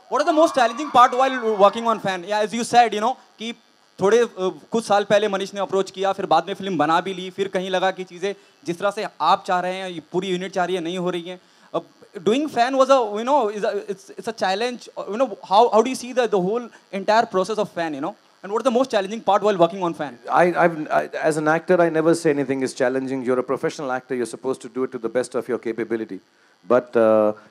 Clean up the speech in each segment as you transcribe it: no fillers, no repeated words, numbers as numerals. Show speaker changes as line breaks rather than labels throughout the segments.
What is the most challenging part while working on fan? Yeah, as you said, कि थोड़े कुछ साल पहले मनीष ने अप्रोच किया, फिर बाद में फिल्म बना भी ली, फिर कहीं लगा कि चीज़ें जिस तरह से आप चाह रहे हैं, ये पूरी यूनिट चाह रही है, नहीं हो रही हैं. Doing fan was it's a challenge. How do you see the whole entire process of fan? And what is the most challenging part while working on fan?
As an actor, I never say anything is challenging. You're a professional actor. You're supposed to do it to the best of your capability. But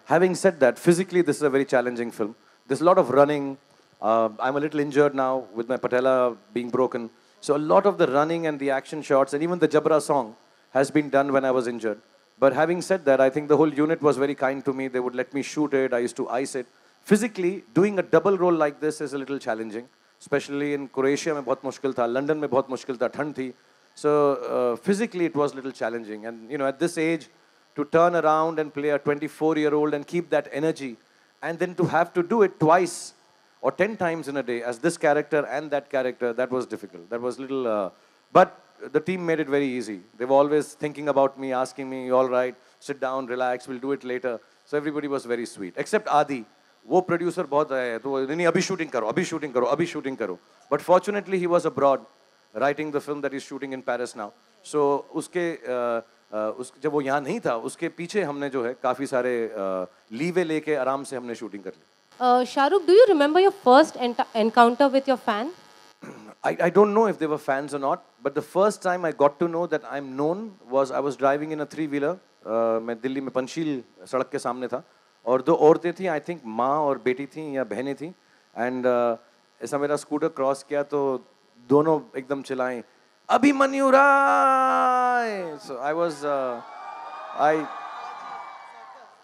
having said that, physically, this is a very challenging film. There's a lot of running. I'm a little injured now with my patella being broken. So a lot of the running and the action shots and even the Jabra song has been done when I was injured. But having said that, I think the whole unit was very kind to me. They would let me shoot it. I used to ice it. Physically, doing a double role like this is a little challenging. Especially in Croatia, में बहुत मुश्किल था. London में बहुत मुश्किल था. ठंड थी. So physically, it was a little challenging. And at this age, to turn around and play a 24-year-old and keep that energy, and then to have to do it twice or 10 times in a day as this character and that character, that was difficult. That was little, but the team made it very easy. They were always thinking about me, asking me, all right, sit down, relax, we'll do it later. So everybody was very sweet, except Adi. वो producer बहुत है, तो नहीं अभी shooting करो, अभी shooting करो, अभी shooting करो. But fortunately, he was abroad, writing the film that he's shooting in Paris now. So उसके जब वो यहाँ नहीं था, उसके पीछे हमने जो है काफी सारे लीवे लेके आराम से हमने shooting कर ली.
Shahrukh, do you remember your first encounter with your fan?
I don't know if they were fans or not, but the first time I got to know that I'm known was I was driving in a three-wheeler. मैं दिल्ली में पंचशील सड़क के सामने था और दो औरतें थी, I think माँ और बेटी थी या बहनें थी, and ऐसा मेरा स्कूटर क्रॉस किया तो दोनों एकदम चिल्लाएं अभिमन्यु राय. So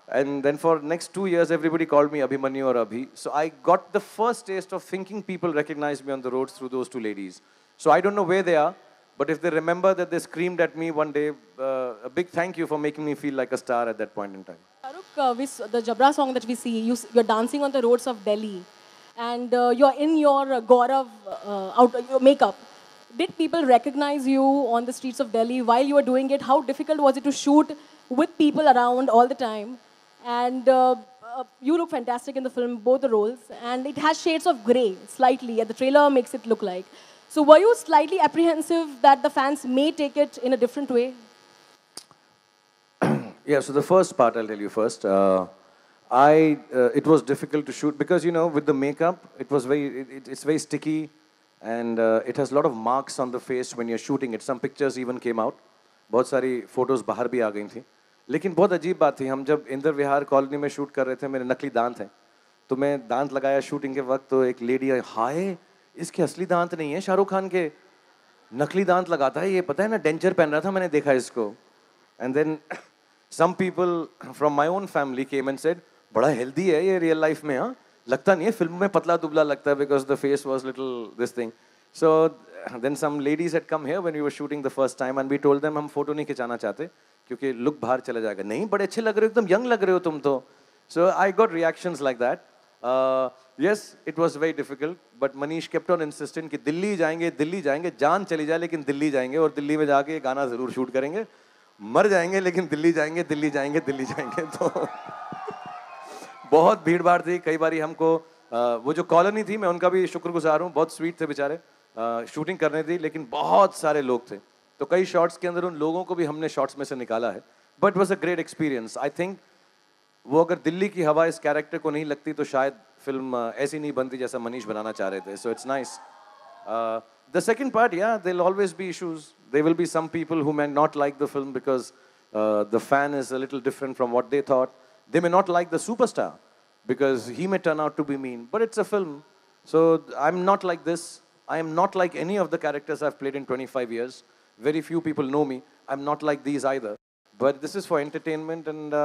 and then for next 2 years, everybody called me Abhimanyu or Abhi. So I got the first taste of thinking people recognized me on the roads through those two ladies. So I don't know where they are, but if they remember that they screamed at me one day, a big thank you for making me feel like a star at that point in time.
Shahrukh, the Jabra song that we see, you're dancing on the roads of Delhi, and you're in your Gaurav your makeup. Did people recognize you on the streets of Delhi while you were doing it? How difficult was it to shoot with people around all the time? And you look fantastic in the film, both the roles. And it has shades of grey, slightly. And the trailer makes it look like. So were you slightly apprehensive that the fans may take it in a different way?
Yeah, so the first part, I'll tell you first. It was difficult to shoot because, with the makeup, it's very sticky. And it has a lot of marks on the face when you're shooting it. Some pictures even came out. बहुत सारी photos बाहर भी आ गई थी. लेकिन बहुत अजीब बात थी, हम जब इंदर विहार कॉलोनी में शूट कर रहे थे, मेरे नकली दांत हैं, तो मैं दांत लगाया शूटिंग के वक्त, तो एक लेडी आई, हाय इसके असली दांत नहीं है, शाहरुख खान के नकली दांत लगाता है, ये पता है ना, डेंचर पहन रहा था, मैंने देखा इसको. And then some people from my own family came and said, बड़ा हेल्दी है ये रियल लाइफ में, हाँ लगता नहीं है, फिल्म में पतला दुबला लगता है, because the face was little this thing. So then some ladies had come here when we were shooting the first time and we told them हम फोटो नहीं खिंचाना चाहते क्योंकि लुक बाहर चला जाएगा. नहीं, बड़े अच्छे लग रहे हो, एकदम यंग लग रहे हो तुम तो. So I got reactions like that. Yes, it was very difficult, but Manish kept on insistent कि दिल्ली जाएंगे, जान चली जाए लेकिन दिल्ली जाएंगे, और दिल्ली में जाके गाना जरूर शूट करेंगे, मर जाएंगे लेकिन दिल्ली जाएंगे. तो बहुत भीड़ भाड़ थी. कई बारी हमको वो जो कॉलोनी थी, मैं उनका भी शुक्रगुजार हूँ, बहुत स्वीट थे बेचारे, शूटिंग करने दी, लेकिन बहुत सारे लोग थे, तो कई शॉट्स के अंदर उन लोगों को भी हमने शॉट्स में से निकाला है. But it was a great experience. I think वो अगर दिल्ली की हवा इस कैरेक्टर को नहीं लगती तो शायद फिल्म ऐसी नहीं बनती जैसा मनीष बनाना चाह रहे थे. So it's nice. The second part, yeah there will always be issues. There will be some people who may not like the film because the fan is a little different from what they thought. They may not like the superstar because he may turn out to be mean, but it's a film. So I'm not like this. I am not like any of the characters I've played in 25 years. Very few people know me. I'm not like these either. But this is for entertainment, and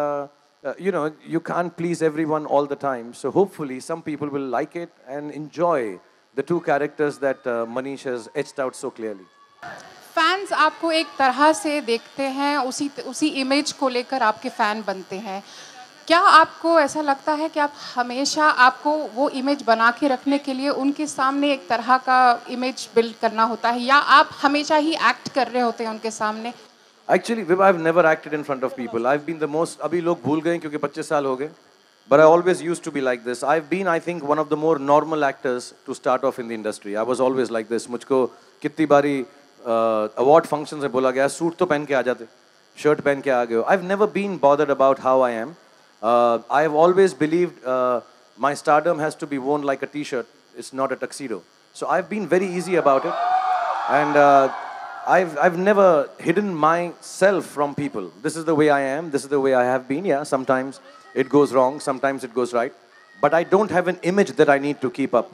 you can't please everyone all the time. So hopefully some people will like it and enjoy the two characters that Manish has etched out so clearly.
Fans आपको एक तरह से देखते हैं, उसी image को लेकर आपके फैन बनते हैं. क्या आपको ऐसा लगता है कि आप हमेशा आपको वो इमेज बना के रखने के लिए उनके सामने एक तरह का इमेज बिल्ड करना होता है, या आप हमेशा ही एक्ट कर रहे होते हैं उनके सामने?
Actually, I've never acted in front of people. I've been the most. अभी लोग भूल गए क्योंकि 25 साल हो गए. But I always used to be like this. I've been, I think, one of the more normal actors to start off in the industry. I was always like this. मुझको कितनी बारी award functions में बोला गया, suit तो पहन के आ जाते, shirt पहन के आ गए हो. I've never been bothered about how I am. I have always believed my stardom has to be worn like a t-shirt. It's not a tuxedo. So I've been very easy about it. And I've never hidden myself from people. This is the way I am. This is the way I have been. Yeah, sometimes it goes wrong. Sometimes it goes right. But I don't have an image that I need to keep up.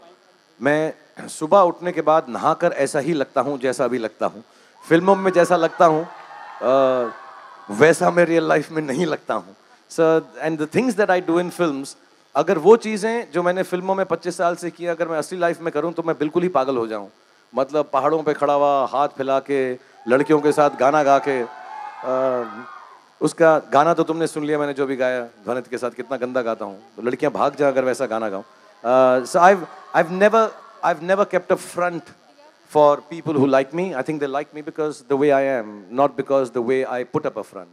मैं सुबह उठने के बाद नहाकर ऐसा ही लगता हूँ जैसा अभी लगता हूँ. फिल्मों में जैसा लगता हूँ वैसा मैं रियल लाइफ में नहीं लगता हूँ. So and the things that I do in films, अगर वो चीज़ें जो मैंने फिल्मों में 25 साल से किया अगर मैं असली लाइफ में करूँ तो मैं बिल्कुल ही पागल हो जाऊँ. मतलब पहाड़ों पे खड़ा हुआ हाथ फैला के लड़कियों के साथ गाना गा के उसका गाना तो तुमने सुन लिया मैंने जो भी गाया ध्वनित के साथ कितना गंदा गाता हूँ. तो लड़कियाँ भाग जाएं अगर वैसा गाना गाऊँ. So I've never kept a front for people who like me. I think they like me because the way I am, not because the way I put up a front.